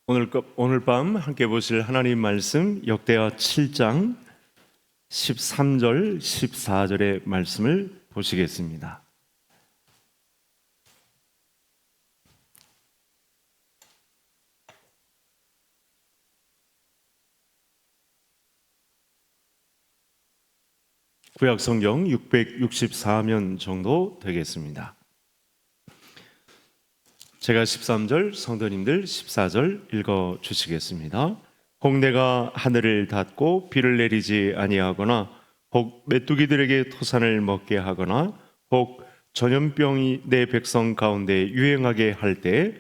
오늘 밤 함께 보실 하나님 말씀 역대하 7장 13절 14절의 말씀을 보시겠습니다. 구약 성경 664면 정도 되겠습니다. 제가 13절, 성도님들 14절 읽어 주시겠습니다. 혹 내가 하늘을 닫고 비를 내리지 아니하거나 혹 메뚜기들에게 토산을 먹게 하거나 혹 전염병이 내 백성 가운데 유행하게 할 때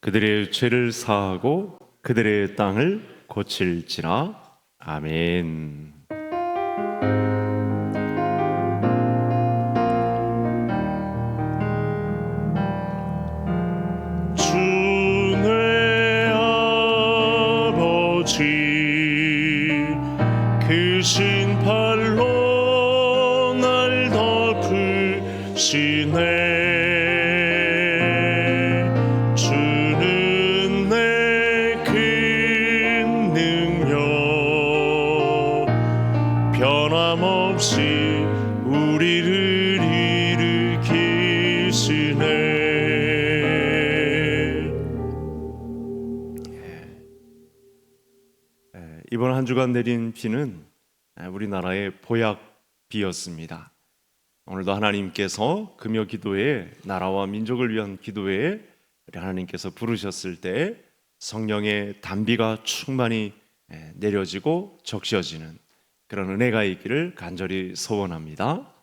그들의 죄를 사하고 그들의 땅을 고칠지라. 아멘. 주의 아버지 그 신팔로 날 덮으시네. 변함없이 우리를 일으키시네. 이번 한 주간 내린 비는 우리나라의 보약비였습니다. 오늘도 하나님께서 금요 기도에 나라와 민족을 위한 기도에 하나님께서 부르셨을 때 성령의 단비가 충만히 내려지고 적셔지는 그런 은혜가 있기를 간절히 소원합니다.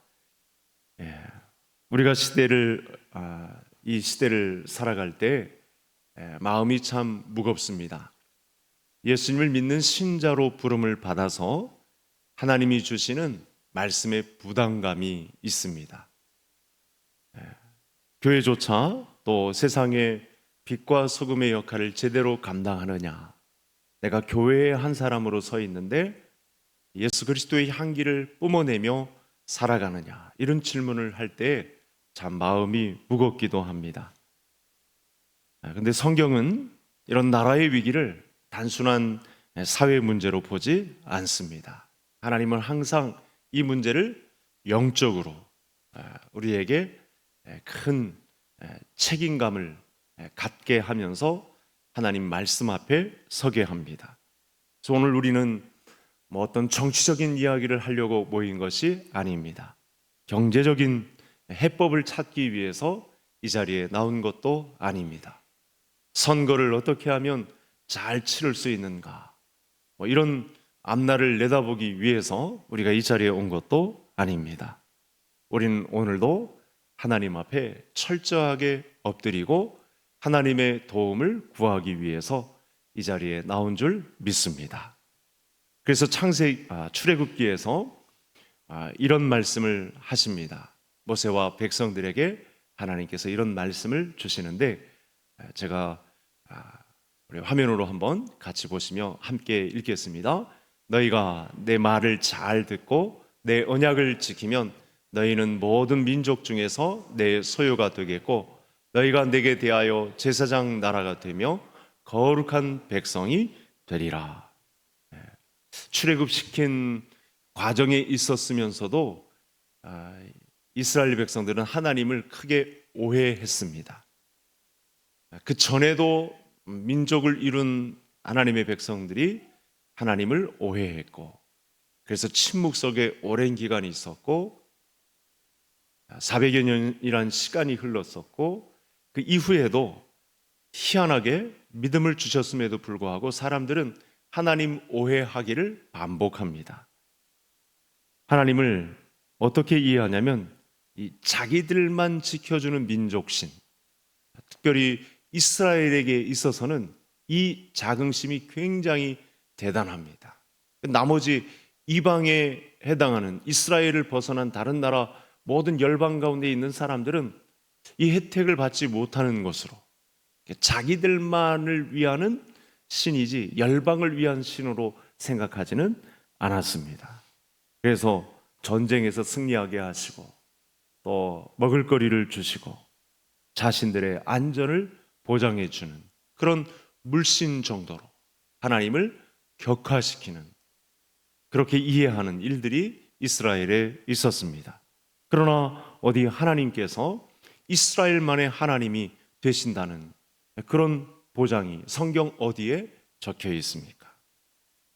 우리가 이 시대를 살아갈 때 마음이 참 무겁습니다. 예수님을 믿는 신자로 부름을 받아서 하나님이 주시는 말씀의 부담감이 있습니다. 교회조차 또 세상의 빛과 소금의 역할을 제대로 감당하느냐, 내가 교회의 한 사람으로 서 있는데 예수 그리스도의 향기를 뿜어내며 살아가느냐, 이런 질문을 할 때 참 마음이 무겁기도 합니다. 그런데 성경은 이런 나라의 위기를 단순한 사회 문제로 보지 않습니다. 하나님은 항상 이 문제를 영적으로 우리에게 큰 책임감을 갖게 하면서 하나님 말씀 앞에 서게 합니다. 그래서 오늘 우리는 어떤 정치적인 이야기를 하려고 모인 것이 아닙니다. 경제적인 해법을 찾기 위해서 이 자리에 나온 것도 아닙니다. 선거를 어떻게 하면 잘 치를 수 있는가, 이런 앞날을 내다보기 위해서 우리가 이 자리에 온 것도 아닙니다. 우리는 오늘도 하나님 앞에 철저하게 엎드리고 하나님의 도움을 구하기 위해서 이 자리에 나온 줄 믿습니다. 그래서 출애굽기에서 이런 말씀을 하십니다. 모세와 백성들에게 하나님께서 이런 말씀을 주시는데, 제가 우리 화면으로 한번 같이 보시며 함께 읽겠습니다. 너희가 내 말을 잘 듣고 내 언약을 지키면 너희는 모든 민족 중에서 내 소유가 되겠고 너희가 내게 대하여 제사장 나라가 되며 거룩한 백성이 되리라. 출애굽시킨 과정에 있었으면서도 이스라엘 백성들은 하나님을 크게 오해했습니다. 그 전에도 민족을 이룬 하나님의 백성들이 하나님을 오해했고, 그래서 침묵 속에 오랜 기간이 있었고 400여 년이란 시간이 흘렀었고, 그 이후에도 희한하게 믿음을 주셨음에도 불구하고 사람들은 하나님 오해하기를 반복합니다. 하나님을 어떻게 이해하냐면 이 자기들만 지켜주는 민족신, 특별히 이스라엘에게 있어서는 이 자긍심이 굉장히 대단합니다. 나머지 이방에 해당하는 이스라엘을 벗어난 다른 나라 모든 열방 가운데 있는 사람들은 이 혜택을 받지 못하는 것으로 자기들만을 위하는 신이지 열방을 위한 신으로 생각하지는 않았습니다. 그래서 전쟁에서 승리하게 하시고 또 먹을거리를 주시고 자신들의 안전을 보장해 주는 그런 물씬 정도로 하나님을 격화시키는, 그렇게 이해하는 일들이 이스라엘에 있었습니다. 그러나 어디 하나님께서 이스라엘만의 하나님이 되신다는 그런 보장이 성경 어디에 적혀 있습니까?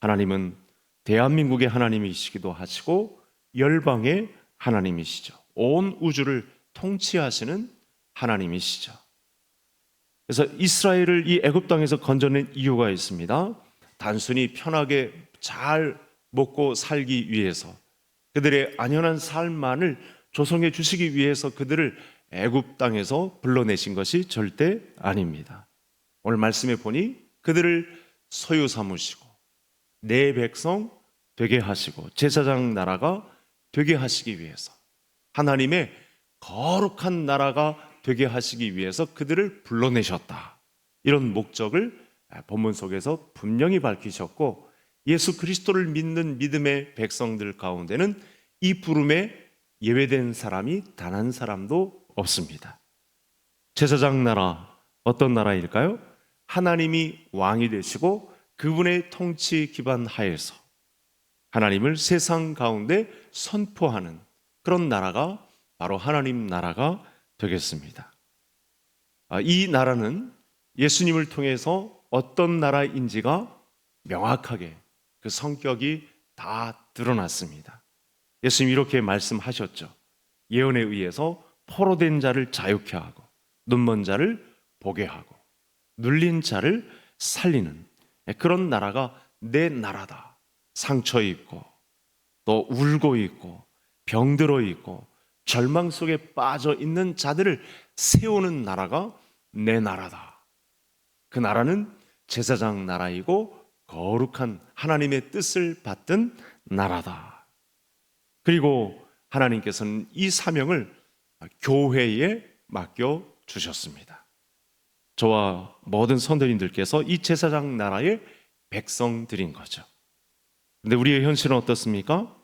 하나님은 대한민국의 하나님이시기도 하시고 열방의 하나님이시죠. 온 우주를 통치하시는 하나님이시죠. 그래서 이스라엘을 이 애굽 땅에서 건져낸 이유가 있습니다. 단순히 편하게 잘 먹고 살기 위해서, 그들의 안연한 삶만을 조성해 주시기 위해서 그들을 애굽 땅에서 불러내신 것이 절대 아닙니다. 오늘 말씀에 보니 그들을 소유 삼으시고 내 백성 되게 하시고 제사장 나라가 되게 하시기 위해서, 하나님의 거룩한 나라가 되게 하시기 위해서 그들을 불러내셨다. 이런 목적을 본문 속에서 분명히 밝히셨고, 예수 그리스도를 믿는 믿음의 백성들 가운데는 이 부름에 예외된 사람이 단 한 사람도 없습니다. 제사장 나라, 어떤 나라일까요? 하나님이 왕이 되시고 그분의 통치 기반 하에서 하나님을 세상 가운데 선포하는 그런 나라가 바로 하나님 나라가 되겠습니다. 이 나라는 예수님을 통해서 어떤 나라인지가 명확하게 그 성격이 다 드러났습니다. 예수님이 이렇게 말씀하셨죠. 예언에 의해서 포로된 자를 자유케 하고 눈먼 자를 보게 하고 눌린 자를 살리는 그런 나라가 내 나라다. 상처 있고 또 울고 있고 병들어 있고 절망 속에 빠져 있는 자들을 세우는 나라가 내 나라다. 그 나라는 제사장 나라이고 거룩한 하나님의 뜻을 받던 나라다. 그리고 하나님께서는 이 사명을 교회에 맡겨 주셨습니다. 저와 모든 선교인들께서 이 제사장 나라의 백성들인 거죠. 근데 우리의 현실은 어떻습니까?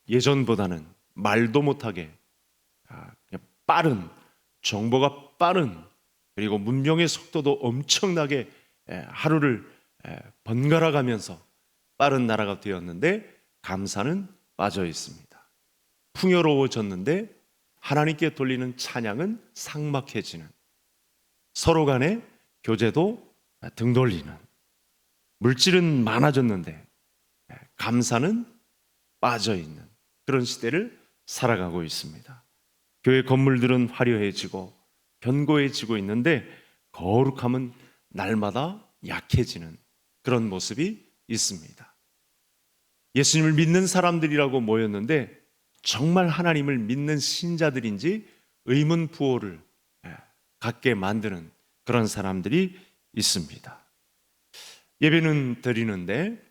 예전보다는 말도 못하게 빠른, 정보가 빠른, 그리고 문명의 속도도 엄청나게 하루를 번갈아 가면서 빠른 나라가 되었는데 감사는 빠져 있습니다. 풍요로워졌는데 하나님께 돌리는 찬양은 삭막해지는, 서로 간의 교제도 등 돌리는, 물질은 많아졌는데 감사는 빠져 있는 그런 시대를 살아가고 있습니다. 교회 건물들은 화려해지고 견고해지고 있는데 거룩함은 날마다 약해지는 그런 모습이 있습니다. 예수님을 믿는 사람들이라고 모였는데 정말 하나님을 믿는 신자들인지 의문부호를 갖게 만드는 그런 사람들이 있습니다. 예배는 드리는데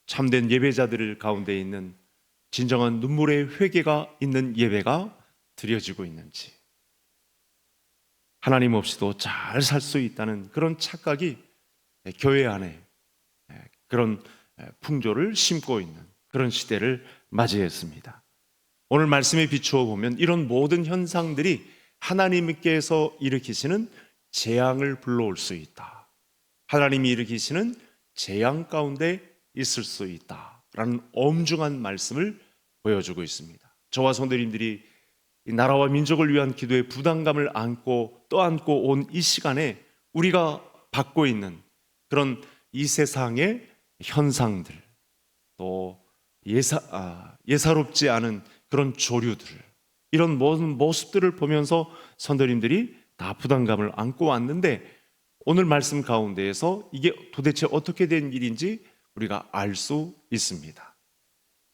참된 예배자들 가운데 있는 진정한 눈물의 회개가 있는 예배가 드려지고 있는지, 하나님 없이도 잘 살 수 있다는 그런 착각이 교회 안에 그런 풍조를 심고 있는 그런 시대를 맞이했습니다. 오늘 말씀에 비추어 보면 이런 모든 현상들이 하나님께서 일으키시는 재앙을 불러올 수 있다. 하나님이 일으키시는 재앙 가운데 있을 수 있다라는 엄중한 말씀을 보여주고 있습니다. 저와 성도님들이 이 나라와 민족을 위한 기도의 부담감을 안고 떠안고 온 이 시간에 우리가 받고 있는 그런 이 세상의 현상들, 또 예사롭지 않은 그런 조류들, 이런 모든 모습들을 보면서 성도님들이 다 부담감을 안고 왔는데 오늘 말씀 가운데에서 이게 도대체 어떻게 된 일인지 우리가 알 수 있습니다.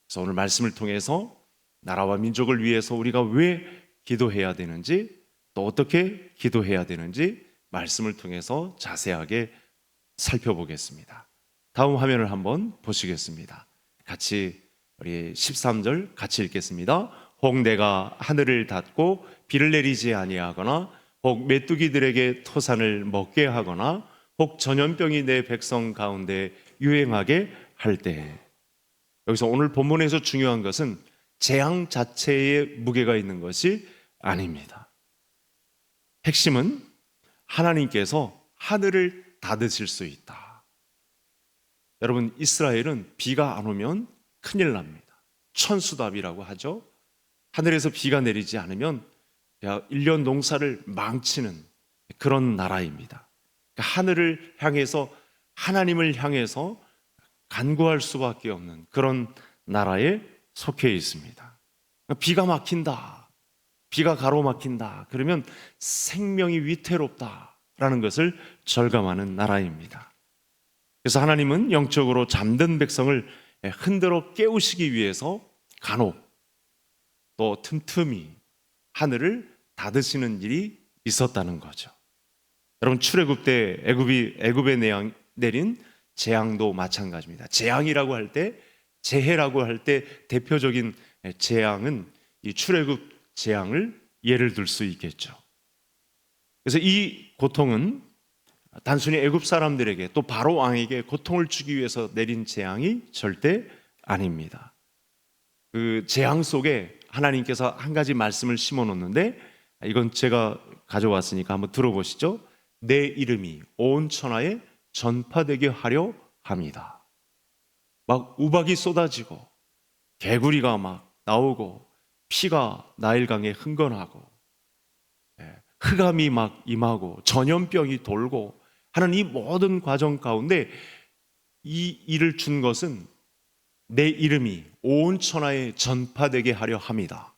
그래서 오늘 말씀을 통해서 나라와 민족을 위해서 우리가 왜 기도해야 되는지, 또 어떻게 기도해야 되는지 말씀을 통해서 자세하게 살펴보겠습니다. 다음 화면을 한번 보시겠습니다. 같이 우리 13절 같이 읽겠습니다. 혹 내가 하늘을 닫고 비를 내리지 아니하거나 혹 메뚜기들에게 토산을 먹게 하거나 혹 전염병이 내 백성 가운데 유행하게 할 때. 여기서 오늘 본문에서 중요한 것은 재앙 자체에 무게가 있는 것이 아닙니다. 핵심은 하나님께서 하늘을 닫으실 수 있다. 여러분, 이스라엘은 비가 안 오면 큰일 납니다. 천수답이라고 하죠. 하늘에서 비가 내리지 않으면 1년 농사를 망치는 그런 나라입니다. 그러니까 하늘을 향해서, 하나님을 향해서 간구할 수밖에 없는 그런 나라에 속해 있습니다. 비가 막힌다, 비가 가로막힌다, 그러면 생명이 위태롭다라는 것을 절감하는 나라입니다. 그래서 하나님은 영적으로 잠든 백성을 흔들어 깨우시기 위해서 간혹 또 틈틈이 하늘을 닫으시는 일이 있었다는 거죠. 여러분, 출애굽 때 애굽에 내린 재앙도 마찬가지입니다. 재앙이라고 할 때, 재해라고 할 때 대표적인 재앙은 이 출애굽 재앙을 예를 들 수 있겠죠. 그래서 이 고통은 단순히 애굽 사람들에게, 또 바로 왕에게 고통을 주기 위해서 내린 재앙이 절대 아닙니다. 그 재앙 속에 하나님께서 한 가지 말씀을 심어 놓는데, 이건 제가 가져왔으니까 한번 들어보시죠. 내 이름이 온 천하에 전파되게 하려 합니다. 막 우박이 쏟아지고 개구리가 막 나오고 피가 나일강에 흥건하고 흑암이 막 임하고 전염병이 돌고 하는 이 모든 과정 가운데 이 일을 준 것은 내 이름이 온 천하에 전파되게 하려 합니다.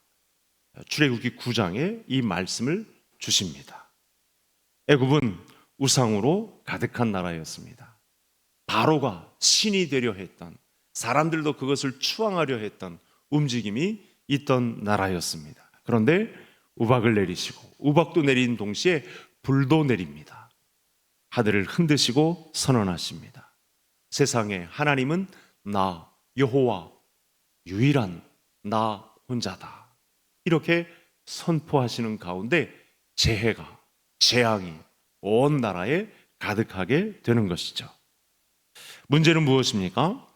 출애굽기 9장에 이 말씀을 주십니다. 애굽은 우상으로 가득한 나라였습니다. 바로가 신이 되려 했던, 사람들도 그것을 추앙하려 했던 움직임이 있던 나라였습니다. 그런데 우박을 내리시고, 우박도 내린 동시에 불도 내립니다. 하늘을 흔드시고 선언하십니다. 세상에 하나님은 나 여호와 유일한 나 혼자다. 이렇게 선포하시는 가운데 재해가, 재앙이 온 나라에 가득하게 되는 것이죠. 문제는 무엇입니까?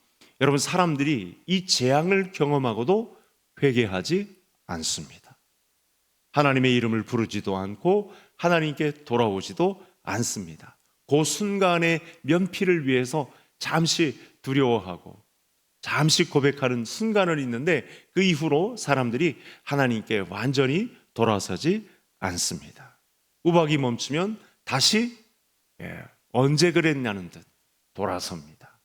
여러분, 사람들이 이 재앙을 경험하고도 회개하지 않습니다. 하나님의 이름을 부르지도 않고 하나님께 돌아오지도 않습니다. 그 순간의 면피를 위해서 잠시 두려워하고 잠시 고백하는 순간은 있는데 그 이후로 사람들이 하나님께 완전히 돌아서지 않습니다. 우박이 멈추면 다시 언제 그랬냐는 듯 돌아섭니다.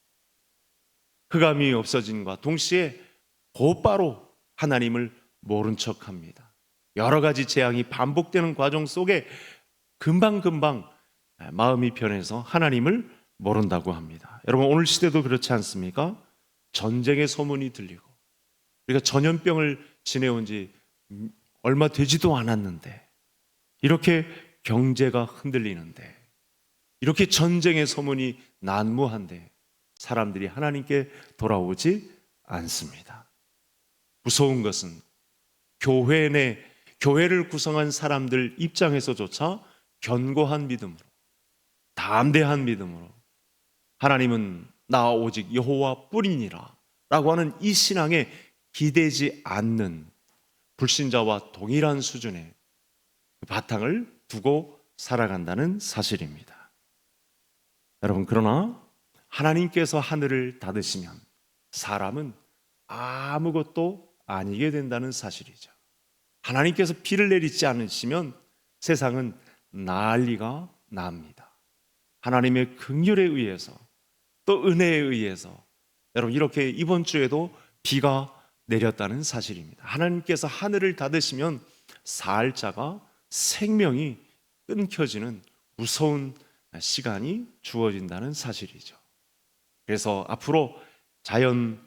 흑암이 없어진과 동시에 곧바로 하나님을 모른 척합니다. 여러 가지 재앙이 반복되는 과정 속에 금방금방 마음이 변해서 하나님을 모른다고 합니다. 여러분, 오늘 시대도 그렇지 않습니까? 전쟁의 소문이 들리고, 우리가 전염병을 지내온 지 얼마 되지도 않았는데, 이렇게 경제가 흔들리는데, 이렇게 전쟁의 소문이 난무한데 사람들이 하나님께 돌아오지 않습니다. 무서운 것은 교회를 구성한 사람들 입장에서조차 견고한 믿음으로, 담대한 믿음으로 하나님은 나 오직 여호와 뿐이니라 라고 하는 이 신앙에 기대지 않는 불신자와 동일한 수준의 바탕을 두고 살아간다는 사실입니다. 여러분, 그러나 하나님께서 하늘을 닫으시면 사람은 아무것도 아니게 된다는 사실이죠. 하나님께서 비를 내리지 않으시면 세상은 난리가 납니다. 하나님의 긍휼에 의해서, 또 은혜에 의해서 여러분, 이렇게 이번 주에도 비가 내렸다는 사실입니다. 하나님께서 하늘을 닫으시면 살 자가 생명이 끊겨지는 무서운 시간이 주어진다는 사실이죠. 그래서 앞으로 자연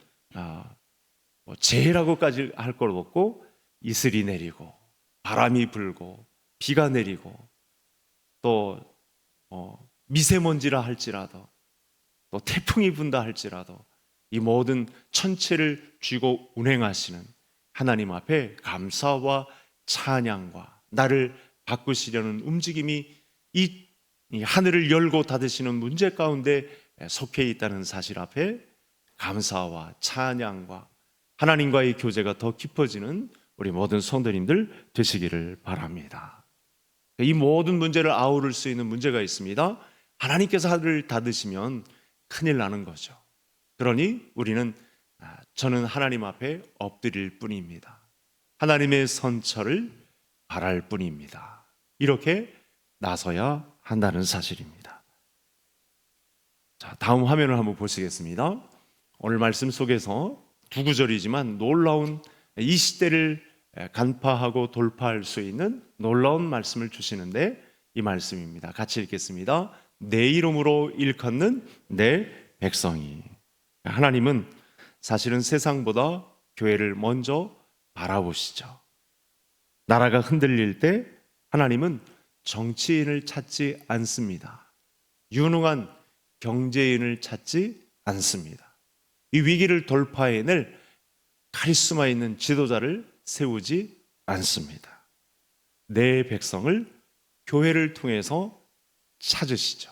재해라고까지 할 것 없고 이슬이 내리고 바람이 불고 비가 내리고 또 미세먼지라 할지라도 또 태풍이 분다 할지라도 이 모든 천체를 쥐고 운행하시는 하나님 앞에 감사와 찬양과 나를 바꾸시려는 움직임이 이 하늘을 열고 닫으시는 문제 가운데 속해 있다는 사실 앞에 감사와 찬양과 하나님과의 교제가 더 깊어지는 우리 모든 성도님들 되시기를 바랍니다. 이 모든 문제를 아우를 수 있는 문제가 있습니다. 하나님께서 하늘을 닫으시면 큰일 나는 거죠. 그러니 우리는 저는 하나님 앞에 엎드릴 뿐입니다. 하나님의 선처를 바랄 뿐입니다. 이렇게 나서야 한다는 사실입니다. 자, 다음 화면을 한번 보시겠습니다. 오늘 말씀 속에서 두 구절이지만 놀라운 이 시대를 간파하고 돌파할 수 있는 놀라운 말씀을 주시는데 이 말씀입니다. 같이 읽겠습니다. 내 이름으로 일컫는 내 백성이. 하나님은 사실은 세상보다 교회를 먼저 바라보시죠. 나라가 흔들릴 때 하나님은 정치인을 찾지 않습니다. 유능한 경제인을 찾지 않습니다. 이 위기를 돌파해낼 카리스마 있는 지도자를 세우지 않습니다. 내 백성을 교회를 통해서 찾으시죠.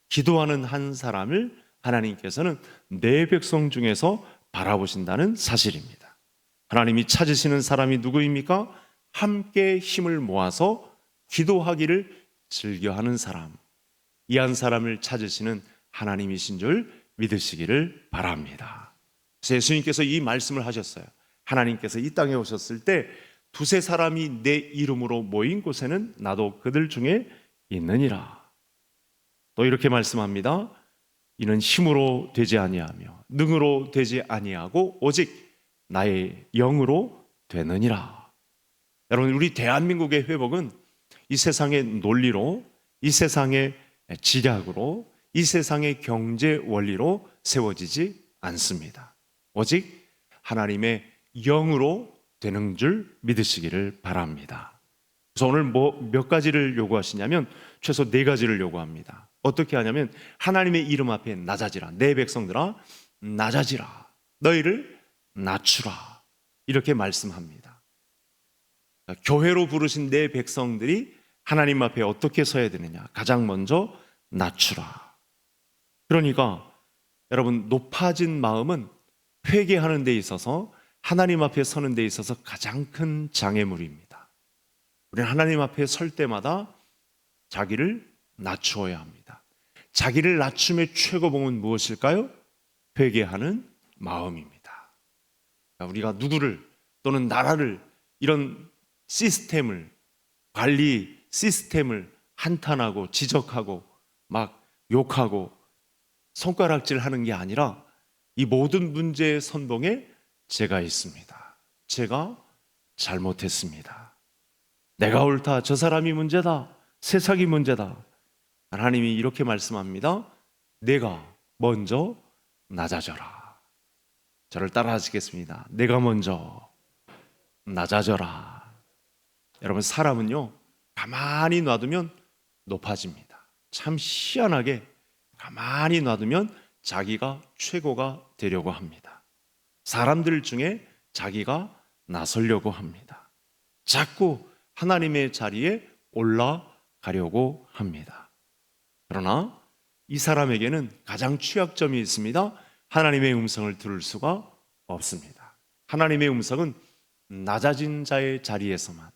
기도하는 한 사람을 하나님께서는 내 백성 중에서 바라보신다는 사실입니다. 하나님이 찾으시는 사람이 누구입니까? 함께 힘을 모아서 기도하기를 즐겨하는 사람. 이 한 사람을 찾으시는 하나님이신 줄 믿으시기를 바랍니다. 그래서 예수님께서 이 말씀을 하셨어요. 하나님께서 이 땅에 오셨을 때 두세 사람이 내 이름으로 모인 곳에는 나도 그들 중에 있느니라. 또 이렇게 말씀합니다. 이는 힘으로 되지 아니하며 능으로 되지 아니하고 오직 나의 영으로 되느니라. 여러분, 우리 대한민국의 회복은 이 세상의 논리로, 이 세상의 지략으로, 이 세상의 경제 원리로 세워지지 않습니다. 오직 하나님의 영으로 되는 줄 믿으시기를 바랍니다. 그래서 오늘 몇 가지를 요구하시냐면 최소 4가지를 요구합니다. 어떻게 하냐면 하나님의 이름 앞에 낮아지라. 내 백성들아 낮아지라. 너희를 낮추라. 이렇게 말씀합니다. 교회로 부르신 내 백성들이 하나님 앞에 어떻게 서야 되느냐? 가장 먼저 낮추라. 그러니까 여러분, 높아진 마음은 회개하는 데 있어서 하나님 앞에 서는 데 있어서 가장 큰 장애물입니다. 우리는 하나님 앞에 설 때마다 자기를 낮추어야 합니다. 자기를 낮춤의 최고봉은 무엇일까요? 회개하는 마음입니다. 우리가 누구를 또는 나라를, 이런 시스템을, 관리 시스템을 한탄하고 지적하고 막 욕하고 손가락질 하는 게 아니라 이 모든 문제의 선봉에 제가 있습니다. 제가 잘못했습니다. 내가 옳다. 저 사람이 문제다. 세상이 문제다. 하나님이 이렇게 말씀합니다. 내가 먼저 낮아져라. 저를 따라 하시겠습니다. 내가 먼저 낮아져라. 여러분, 사람은요 가만히 놔두면 높아집니다. 참 희한하게 가만히 놔두면 자기가 최고가 되려고 합니다. 사람들 중에 자기가 나서려고 합니다. 자꾸 하나님의 자리에 올라가려고 합니다. 그러나 이 사람에게는 가장 취약점이 있습니다. 하나님의 음성을 들을 수가 없습니다. 하나님의 음성은 낮아진 자의 자리에서만,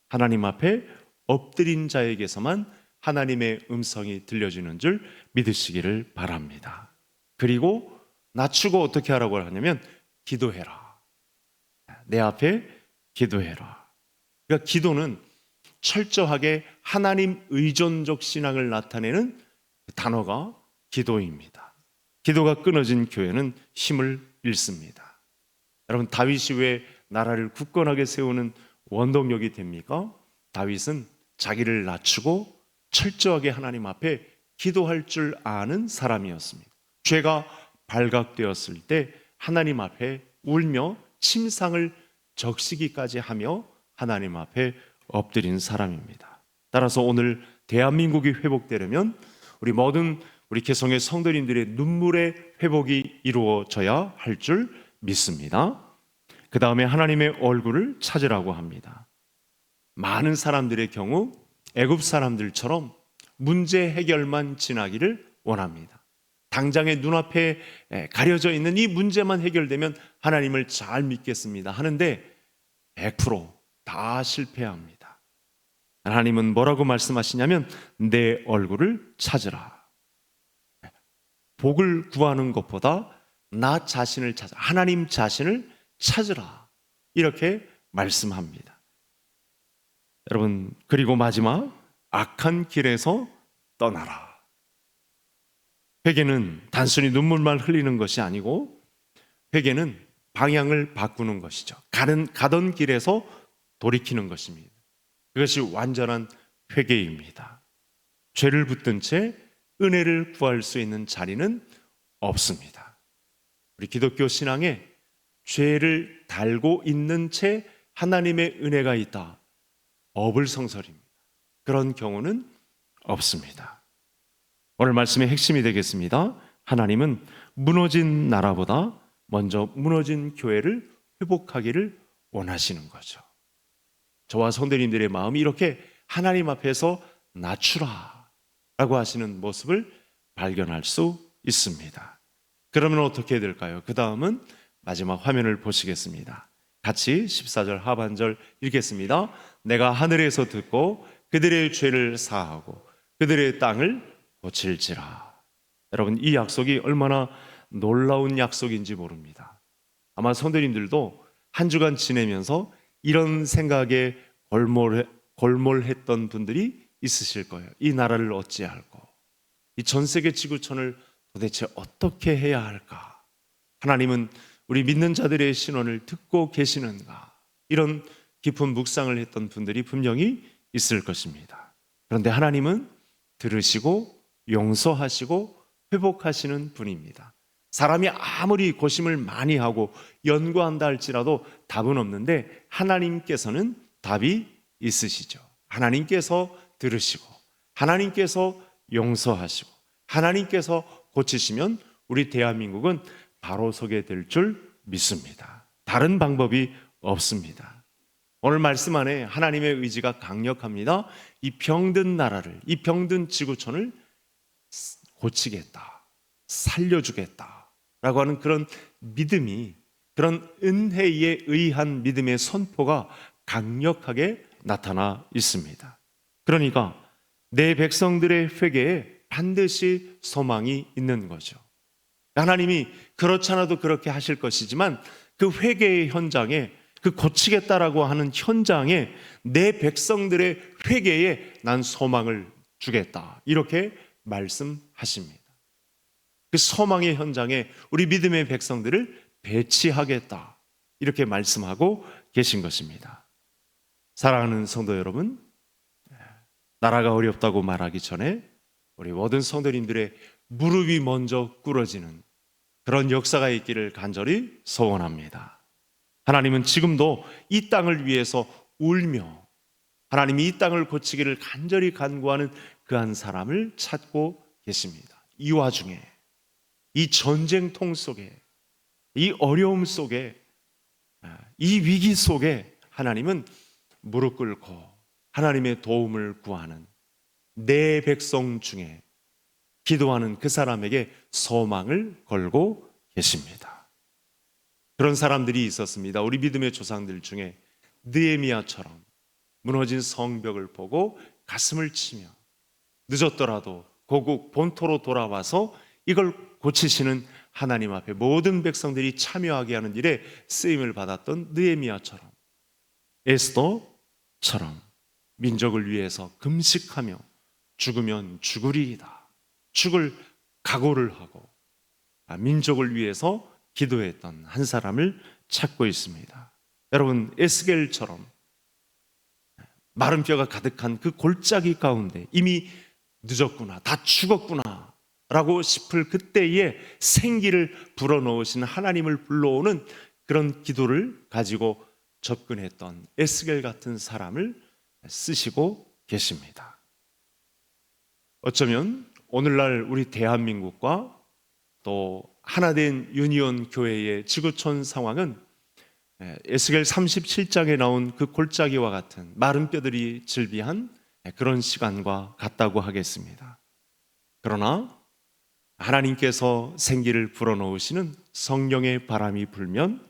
하나님 앞에 엎드린 자에게서만 하나님의 음성이 들려주는 줄 믿으시기를 바랍니다. 그리고 낮추고 어떻게 하라고 하냐면 기도해라. 내 앞에 기도해라. 그러니까 기도는 철저하게 하나님 의존적 신앙을 나타내는 단어가 기도입니다. 기도가 끊어진 교회는 힘을 잃습니다. 여러분, 다윗이 왜 나라를 굳건하게 세우는 원동력이 됩니까? 다윗은 자기를 낮추고 철저하게 하나님 앞에 기도할 줄 아는 사람이었습니다. 죄가 발각되었을 때 하나님 앞에 울며 침상을 적시기까지 하며 하나님 앞에 엎드린 사람입니다. 따라서 오늘 대한민국이 회복되려면 우리 모든 우리 개성의 성도님들의 눈물의 회복이 이루어져야 할 줄 믿습니다. 그 다음에 하나님의 얼굴을 찾으라고 합니다. 많은 사람들의 경우 애굽 사람들처럼 문제 해결만 지나기를 원합니다. 당장의 눈앞에 가려져 있는 이 문제만 해결되면 하나님을 잘 믿겠습니다 하는데 100%다 실패합니다. 하나님은 뭐라고 말씀하시냐면 내 얼굴을 찾으라. 복을 구하는 것보다 나 자신을 찾아, 하나님 자신을 찾으라, 이렇게 말씀합니다. 여러분, 그리고 마지막, 악한 길에서 떠나라. 회개는 단순히 눈물만 흘리는 것이 아니고 회개는 방향을 바꾸는 것이죠. 가던 길에서 돌이키는 것입니다. 그것이 완전한 회개입니다. 죄를 붙든 채 은혜를 구할 수 있는 자리는 없습니다. 우리 기독교 신앙에 죄를 달고 있는 채 하나님의 은혜가 있다, 어불성설입니다. 그런 경우는 없습니다. 오늘 말씀의 핵심이 되겠습니다. 하나님은 무너진 나라보다 먼저 무너진 교회를 회복하기를 원하시는 거죠. 저와 성도님들의 마음이 이렇게 하나님 앞에서 낮추라 라고 하시는 모습을 발견할 수 있습니다. 그러면 어떻게 될까요? 그 다음은 마지막 화면을 보시겠습니다. 같이 14절 하반절 읽겠습니다. 내가 하늘에서 듣고 그들의 죄를 사하고 그들의 땅을 고칠지라. 여러분, 이 약속이 얼마나 놀라운 약속인지 모릅니다. 아마 성도님들도 한 주간 지내면서 이런 생각에 골몰했던 분들이 있으실 거예요. 이 나라를 어찌할꼬, 이 전 세계 지구촌을 도대체 어떻게 해야 할까? 하나님은 우리 믿는 자들의 신원을 듣고 계시는가? 이런 깊은 묵상을 했던 분들이 분명히 있을 것입니다. 그런데 하나님은 들으시고 용서하시고 회복하시는 분입니다. 사람이 아무리 고심을 많이 하고 연구한다 할지라도 답은 없는데 하나님께서는 답이 있으시죠. 하나님께서 들으시고 하나님께서 용서하시고 하나님께서 고치시면 우리 대한민국은 바로 서게 될 줄 믿습니다. 다른 방법이 없습니다. 오늘 말씀 안에 하나님의 의지가 강력합니다. 이 병든 나라를, 이 병든 지구촌을 고치겠다, 살려주겠다 라고 하는 그런 믿음이, 그런 은혜에 의한 믿음의 선포가 강력하게 나타나 있습니다. 그러니까 내 백성들의 회개에 반드시 소망이 있는 거죠. 하나님이 그렇잖아도 그렇게 하실 것이지만 그 회개의 현장에, 그 고치겠다라고 하는 현장에 내 백성들의 회개에 난 소망을 주겠다, 이렇게 말씀하십니다. 그 소망의 현장에 우리 믿음의 백성들을 배치하겠다, 이렇게 말씀하고 계신 것입니다. 사랑하는 성도 여러분, 나라가 어렵다고 말하기 전에 우리 모든 성도님들의 무릎이 먼저 꿇어지는 그런 역사가 있기를 간절히 소원합니다. 하나님은 지금도 이 땅을 위해서 울며 하나님이 이 땅을 고치기를 간절히 간구하는 그 한 사람을 찾고 계십니다. 이 와중에, 이 전쟁통 속에, 이 어려움 속에, 이 위기 속에 하나님은 무릎 꿇고 하나님의 도움을 구하는 내 백성 중에 기도하는 그 사람에게 소망을 걸고 계십니다. 그런 사람들이 있었습니다. 우리 믿음의 조상들 중에 느헤미야처럼 무너진 성벽을 보고 가슴을 치며 늦었더라도 고국 본토로 돌아와서 이걸 고치시는 하나님 앞에 모든 백성들이 참여하게 하는 일에 쓰임을 받았던 느헤미야처럼, 에스더처럼 민족을 위해서 금식하며 죽으면 죽으리이다, 죽을 각오를 하고 민족을 위해서 기도했던 한 사람을 찾고 있습니다. 여러분, 에스겔처럼 마른 뼈가 가득한 그 골짜기 가운데 이미 늦었구나, 다 죽었구나 라고 싶을 그때에 생기를 불어넣으신 하나님을 불러오는 그런 기도를 가지고 접근했던 에스겔 같은 사람을 쓰시고 계십니다. 어쩌면 오늘날 우리 대한민국과 또 하나된 유니온 교회의 지구촌 상황은 에스겔 37장에 나온 그 골짜기와 같은 마른 뼈들이 즐비한 그런 시간과 같다고 하겠습니다. 그러나 하나님께서 생기를 불어넣으시는 성령의 바람이 불면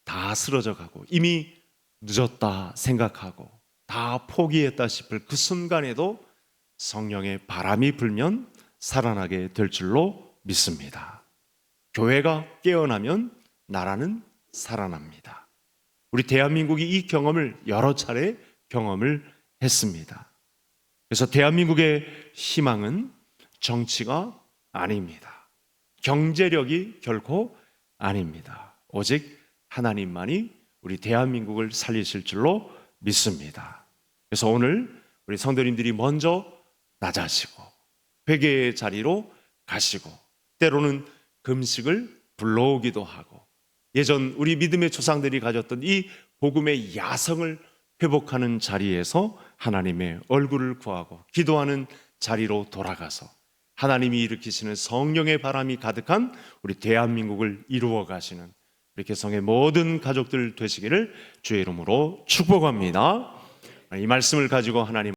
다 쓰러져 가고 이미 늦었다 생각하고 다 포기했다 싶을 그 순간에도 성령의 바람이 불면 살아나게 될 줄로 믿습니다. 교회가 깨어나면 나라는 살아납니다. 우리 대한민국이 이 경험을 여러 차례 경험을 했습니다. 그래서 대한민국의 희망은 정치가 아닙니다. 경제력이 결코 아닙니다. 오직 하나님만이 우리 대한민국을 살리실 줄로 믿습니다. 그래서 오늘 우리 성도님들이 먼저 낮아지고 회개의 자리로 가시고 때로는 금식을 불러오기도 하고 예전 우리 믿음의 조상들이 가졌던 이 복음의 야성을 회복하는 자리에서 하나님의 얼굴을 구하고 기도하는 자리로 돌아가서 하나님이 일으키시는 성령의 바람이 가득한 우리 대한민국을 이루어 가시는 우리 개성의 모든 가족들 되시기를 주의 이름으로 축복합니다. 이 말씀을 가지고 하나님